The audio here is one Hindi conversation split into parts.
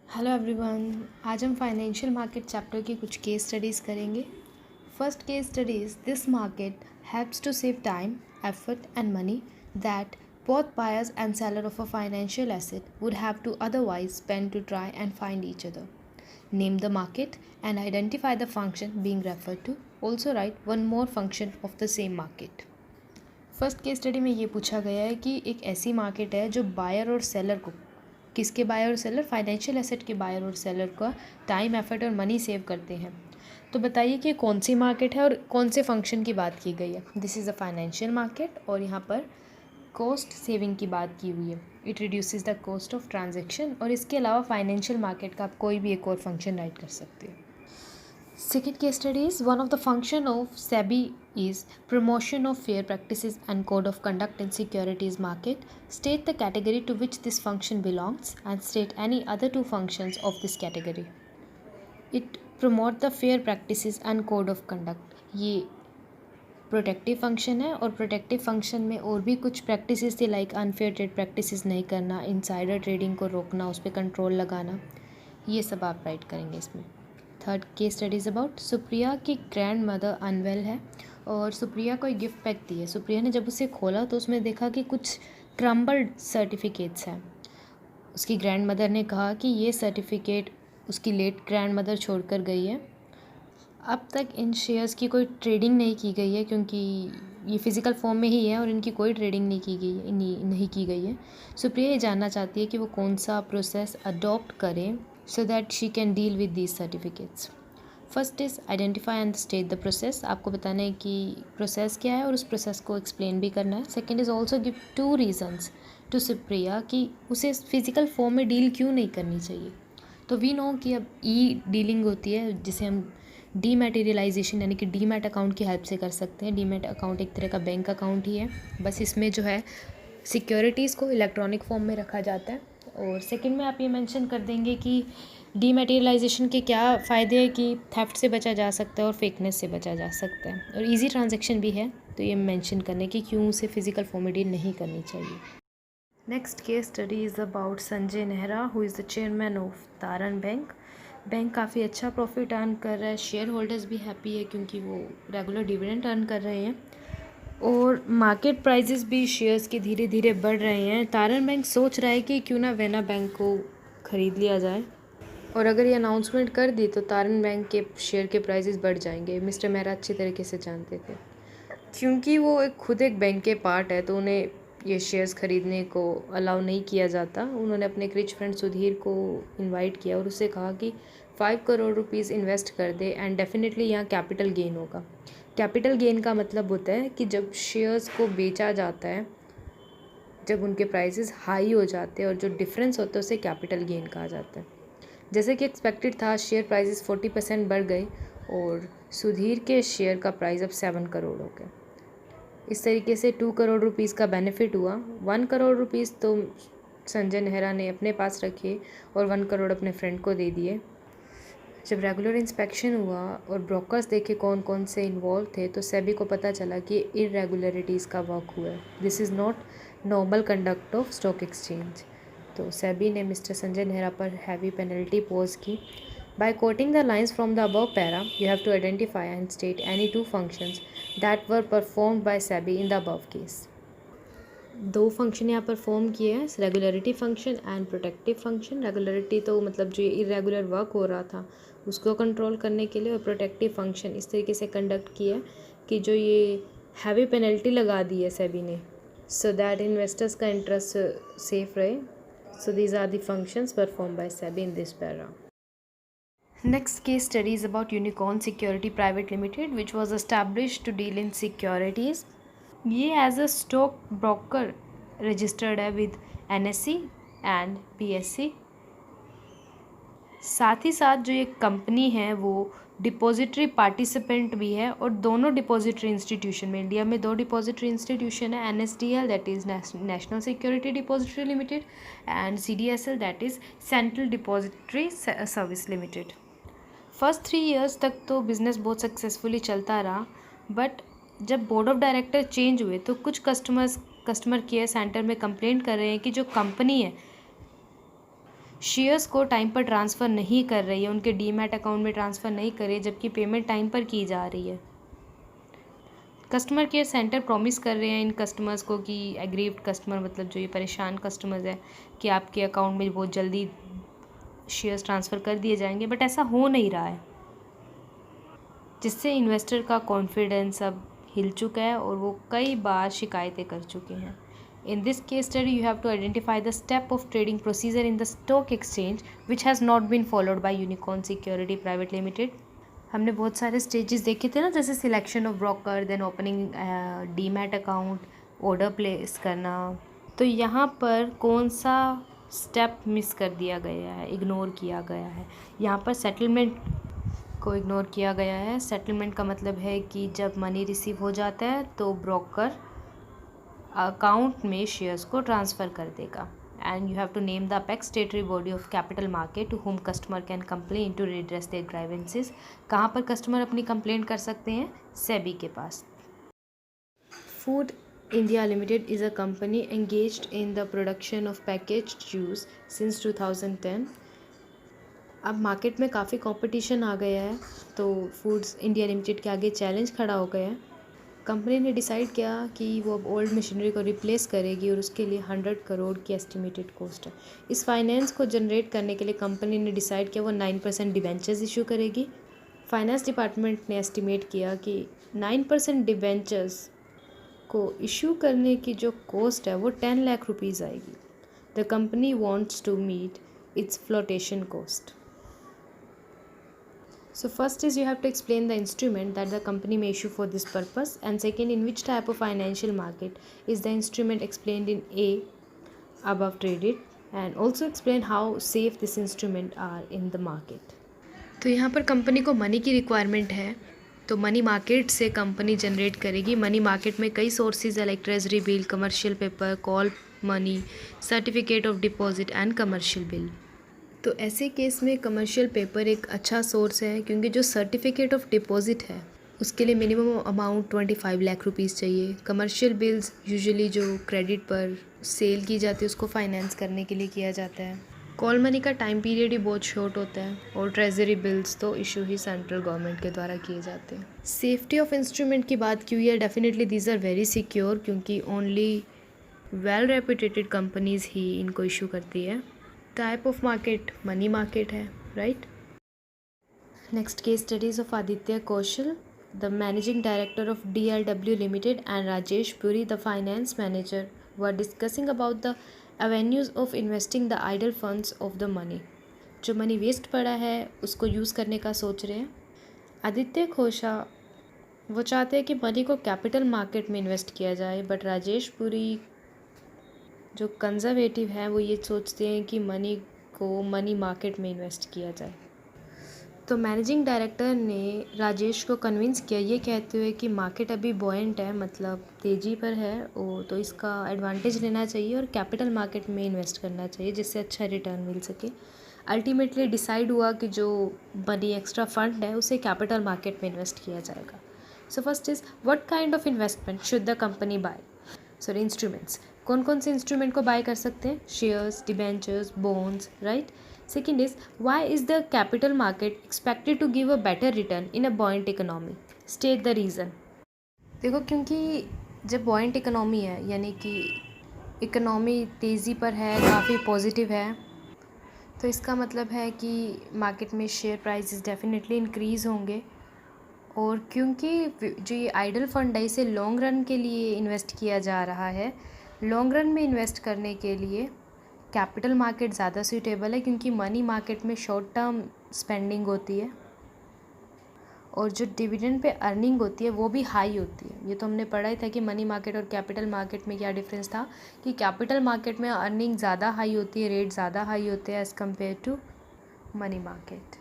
Hello everyone. आज हम फाइनेंशियल मार्केट चैप्टर की कुछ केस स्टडीज़ करेंगे। First case studies, this market helps to save time, effort and money that both buyers and seller of a financial asset would have to otherwise spend to try and find each other. Name the market and identify the function being referred to. Also write one more function of the same market. First case study में ये पूछा गया है कि एक ऐसी मार्केट है जो बायर और सेलर को, किसके बायर और सेलर, फाइनेंशियल एसेट के बायर और सेलर का टाइम, एफर्ट और मनी सेव करते हैं। तो बताइए कि कौन सी मार्केट है और कौन से फंक्शन की बात की गई है। This is a financial market और यहाँ पर कॉस्ट सेविंग की बात की हुई है। It reduces the cost of transaction. और इसके अलावा फाइनेंशियल मार्केट का आप कोई भी एक और फंक्शन राइट कर सकते हैं। Second case study is, one of the function of SEBI is promotion of fair practices and code of conduct in securities market. State the category to which this function belongs and state any other two functions of this category. It promote the fair practices and code of conduct. ये प्रोटेक्टिव फंक्शन है और प्रोटेक्टिव फंक्शन में और भी कुछ प्रैक्टिसेस थी, लाइक अनफेयर ट्रेड प्रैक्टिसेस नहीं करना, इनसाइडर ट्रेडिंग को रोकना, उस पर कंट्रोल लगाना। ये सब आप राइट करेंगे इसमें। Third case studies about, Supriya की ग्रैंड मदर अनवेल है और सुप्रिया को एक गिफ्ट पैक दी है। सुप्रिया ने जब उसे खोला तो उसमें देखा कि कुछ क्रम्बल्ड सर्टिफिकेट्स हैं। उसकी ग्रैंड मदर ने कहा कि ये सर्टिफिकेट उसकी लेट ग्रैंड मदर छोड़ कर गई है। अब तक इन शेयर्स की कोई ट्रेडिंग नहीं की गई है क्योंकि ये फ़िज़िकल फॉर्म में ही है और इनकी कोई ट्रेडिंग नहीं की गई है, नहीं की गई है। सुप्रिया ये जानना चाहती है कि वो कौन सा प्रोसेस अडॉप्ट करें so that she can deal with these certificates. First is identify and state the process. आपको बताना है कि प्रोसेस क्या है और उस प्रोसेस को एक्सप्लेन भी करना है। Second is also give two reasons to Supriya कि उसे फिजिकल फॉर्म में डील क्यों नहीं करनी चाहिए। तो वी नो कि अब ई डीलिंग होती है जिसे हम डीमैटेरियलाइजेशन यानी कि डीमैट अकाउंट की हेल्प से कर सकते हैं। डीमैट अकाउंट एक तरह का बैंक अकाउंट ही है, बस इसमें जो है सिक्योरिटीज़ को इलेक्ट्रॉनिक फॉर्म में रखा जाता है। और सेकंड में आप ये मेंशन कर देंगे कि डीमैटेरियलाइजेशन के क्या फ़ायदे हैं, कि थेफ्ट से बचा जा सकता है और फेकनेस से बचा जा सकता है और इजी ट्रांजैक्शन भी है। तो ये मेंशन करने कि क्यों उसे फिजिकल फॉर्म में डील नहीं करनी चाहिए। Next case study is about Sanjay Nehra who is the chairman of तारन बैंक। बैंक काफ़ी अच्छा प्रॉफिट अर्न कर रहा है, शेयर होल्डर्स भी हैप्पी है क्योंकि वो रेगुलर डिविडेंड अर्न कर रहे हैं और मार्केट प्राइजेस भी शेयर्स के धीरे धीरे बढ़ रहे हैं। तारन बैंक सोच रहा है कि क्यों ना वेना बैंक को ख़रीद लिया जाए और अगर ये अनाउंसमेंट कर दी तो तारन बैंक के शेयर के प्राइजेस बढ़ जाएंगे। मिस्टर मेहरा अच्छी तरीके से जानते थे क्योंकि वो खुद एक बैंक के पार्ट है तो उन्हें ये शेयर्स ख़रीदने को अलाउ नहीं किया जाता। उन्होंने अपने एक रिच फ्रेंड सुधीर को इनवाइट किया और उससे कहा कि 5 करोड़ रुपीज़ इन्वेस्ट कर दे एंड डेफिनेटली यहाँ कैपिटल गेन होगा। कैपिटल गेन का मतलब होता है कि जब शेयर्स को बेचा जाता है, जब उनके प्राइसेस हाई हो जाते हैं और जो डिफरेंस होता है उसे कैपिटल गेन कहा जाता है। जैसे कि एक्सपेक्टेड था, शेयर प्राइसेस 40% बढ़ गए और सुधीर के शेयर का प्राइस अब 7 करोड़ हो गया। इस तरीके से 2 करोड़ रुपीज़ का बेनिफिट हुआ। 1 करोड़ रुपीज़ तो संजय नेहरा ने अपने पास रखे और 1 करोड़ अपने फ्रेंड को दे दिए। जब रेगुलर इंस्पेक्शन हुआ और ब्रोकर्स देखे कौन कौन से इन्वॉल्व थे तो सेबी को पता चला कि इरेगुलरिटीज़ का वर्क हुआ है। This is not normal conduct of stock exchange. तो सेबी ने मिस्टर संजय नेहरा पर हैवी पेनल्टी पोज की। By quoting the lines from the above para, you have to identify and state any two functions that were performed by SEBI in the above case. दो फंक्शन यहाँ परफॉर्म किए हैं, regularity function and protective function. Regularity तो मतलब जो इरेगुलर वर्क हो रहा था उसको कंट्रोल करने के लिए, और प्रोटेक्टिव फंक्शन इस तरीके से कंडक्ट किया कि जो ये हैवी पेनल्टी लगा दी है सेबी ने, सो दैट इन्वेस्टर्स का इंटरेस्ट सेफ रहे। So these are the functions perform by SEBI in this para. Next case study is about Unicorn Security Private Limited, which was established to deal in securities. ये as a stock broker registered है विद NSE एंड PSE। साथ ही साथ जो ये कंपनी है वो डिपॉजिटरी पार्टिसिपेंट भी है और दोनों डिपॉजिटरी इंस्टीट्यूशन में, इंडिया में 2 डिपॉजिटरी इंस्टीट्यूशन है, NSDL that is national security depository limited and CDSL that is central depository service limited. First 3 years तक तो बिज़नेस बहुत सक्सेसफुली चलता रहा, बट जब बोर्ड ऑफ डायरेक्टर चेंज हुए तो कुछ कस्टमर केयर सेंटर में कंप्लेंट कर रहे हैं कि जो कंपनी है शेयर्स को टाइम पर ट्रांसफ़र नहीं कर रही है, उनके डीमैट अकाउंट में ट्रांसफ़र नहीं कर रही है, जबकि पेमेंट टाइम पर की जा रही है। कस्टमर केयर सेंटर प्रॉमिस कर रहे हैं इन कस्टमर्स को कि एग्रीव्ड कस्टमर मतलब जो ये परेशान कस्टमर्स है कि आपके अकाउंट में बहुत जल्दी शेयर्स ट्रांसफ़र कर दिए जाएंगे, बट ऐसा हो नहीं रहा है, जिससे इन्वेस्टर का कॉन्फिडेंस अब हिल चुका है और वो कई बार शिकायतें कर चुके हैं। In this case study, you have to identify the step of trading procedure in the stock exchange which has not been followed by Unicorn Security Private Limited. हमने बहुत सारे स्टेजेस देखे थे ना, जैसे selection of broker, then opening demat account, order place करना। तो यहाँ पर कौन सा स्टेप मिस कर दिया गया है, इग्नोर किया गया है? यहाँ पर सेटलमेंट को इग्नोर किया गया है। सेटलमेंट का मतलब है कि जब मनी रिसीव हो जाता है तो ब्रोकर अकाउंट में शेयर्स को ट्रांसफ़र कर देगा। And you have to name the apex statutory body of capital market to whom customer can complain to redress their grievances. कहाँ पर कस्टमर अपनी कंप्लेंट कर सकते हैं? सेबी के पास। Food India limited is a company engaged in the production of packaged juice since 2010। अब मार्केट में काफ़ी कंपटीशन आ गया है, तो फूड्स इंडिया लिमिटेड के आगे चैलेंज खड़ा हो गया है। कंपनी ने डिसाइड किया कि वो अब ओल्ड मशीनरी को रिप्लेस करेगी और उसके लिए 100 करोड़ की एस्टिमेटेड कॉस्ट है। इस फाइनेंस को जनरेट करने के लिए कंपनी ने डिसाइड किया वो 9% डिबेंचर्स इशू करेगी। फाइनेंस डिपार्टमेंट ने एस्टिमेट किया कि 9% डिबेंचर्स को इशू करने की जो कॉस्ट है वो 10 लाख रुपीज़ आएगी। The company wants to meet its flotation cost. So first is you have to explain the instrument that the company may issue for this purpose, and second, in which type of financial market is the instrument explained in A above traded, and also explain how safe this instrument are in the market. तो यहाँ पर कंपनी को मनी की रिक्वायरमेंट है, तो मनी मार्केट से कंपनी जनरेट करेगी। मनी मार्केट में कई सोर्सेज है like treasury bill, commercial paper, call money, certificate of deposit and commercial bill. तो ऐसे केस में कमर्शियल पेपर एक अच्छा सोर्स है, क्योंकि जो सर्टिफिकेट ऑफ डिपॉजिट है उसके लिए मिनिमम अमाउंट 25 लाख रुपीज़ चाहिए। कमर्शियल बिल्स यूजुअली जो क्रेडिट पर सेल की जाती है उसको फाइनेंस करने के लिए किया जाता है। कॉल मनी का टाइम पीरियड ही बहुत शॉर्ट होता है, और ट्रेजरी बिल्स तो इशू ही सेंट्रल गवर्नमेंट के द्वारा किए जाते हैं। सेफ्टी ऑफ इंस्ट्रूमेंट की बात की हुई है, definitely these are very secure, क्योंकि ओनली वेल रेपुटेटेड कंपनीज़ ही इनको इशू करती है। Type of market money market है, right. Next case studies of Aditya Kaushal, the managing director of DRW limited, and Rajesh Puri, the finance manager, were discussing about the avenues of investing the idle funds of the money. जो मनी वेस्ट पड़ा है उसको यूज़ करने का सोच रहे हैं। आदित्य कौशल वो चाहते हैं कि मनी को कैपिटल मार्केट में इन्वेस्ट किया जाए, बट राजेश पुरी जो कंजर्वेटिव हैं वो ये सोचते हैं कि मनी को मनी मार्केट में इन्वेस्ट किया जाए। तो मैनेजिंग डायरेक्टर ने राजेश को कन्विंस किया ये कहते हुए कि मार्केट अभी बॉयंट है, मतलब तेज़ी पर है, तो इसका एडवांटेज लेना चाहिए और कैपिटल मार्केट में इन्वेस्ट करना चाहिए, जिससे अच्छा रिटर्न मिल सके। अल्टीमेटली डिसाइड हुआ कि जो मनी एक्स्ट्रा फंड है उसे कैपिटल मार्केट में इन्वेस्ट किया जाएगा। So first is what kind of investment should the company buy? Sorry, instruments. कौन कौन से इंस्ट्रूमेंट को बाय कर सकते हैं? Shares, debentures, bonds, right. Second is why is the capital market expected to give a better return in a buoyant economy? State the reason. देखो, क्योंकि जब बॉयंट इकोनॉमी है, यानी कि इकोनॉमी तेज़ी पर है, काफ़ी पॉजिटिव है, तो इसका मतलब है कि मार्केट में शेयर प्राइसेस डेफिनेटली इंक्रीज़ होंगे। और क्योंकि जो ये आइडल फंड है इसे लॉन्ग रन के लिए इन्वेस्ट किया जा रहा है, लॉन्ग रन में इन्वेस्ट करने के लिए कैपिटल मार्केट ज़्यादा सूटेबल है, क्योंकि मनी मार्केट में शॉर्ट टर्म स्पेंडिंग होती है और जो डिविडेंड पे अर्निंग होती है वो भी हाई होती है। ये तो हमने पढ़ा ही था कि मनी मार्केट और कैपिटल मार्केट में क्या डिफरेंस था, कि कैपिटल मार्केट में अर्निंग ज़्यादा हाई होती है, रेट ज़्यादा हाई होते हैं as compare to money market.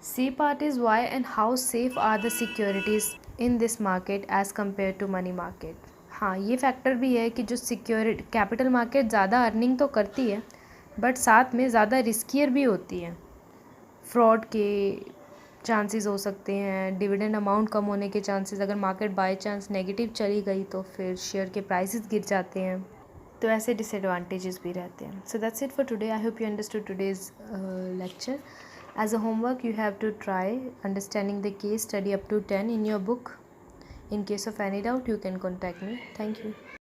C part is why and how safe are the securities in this market as compare to money market. हाँ, ये फैक्टर भी है कि जो सिक्योरिटी कैपिटल मार्केट ज़्यादा अर्निंग तो करती है, बट साथ में ज़्यादा रिस्कियर भी होती है। फ्रॉड के चांसेस हो सकते हैं, डिविडेंड अमाउंट कम होने के चांसेस, अगर मार्केट बाय चांस नेगेटिव चली गई तो फिर शेयर के प्राइसेस गिर जाते हैं। तो ऐसे डिसएडवांटेजेस भी रहते हैं. So that's it for today. I hope you understood today's lecture. As a homework, you have to try understanding the case study up to 10 in your book. In case of any doubt, you can contact me. Thank you.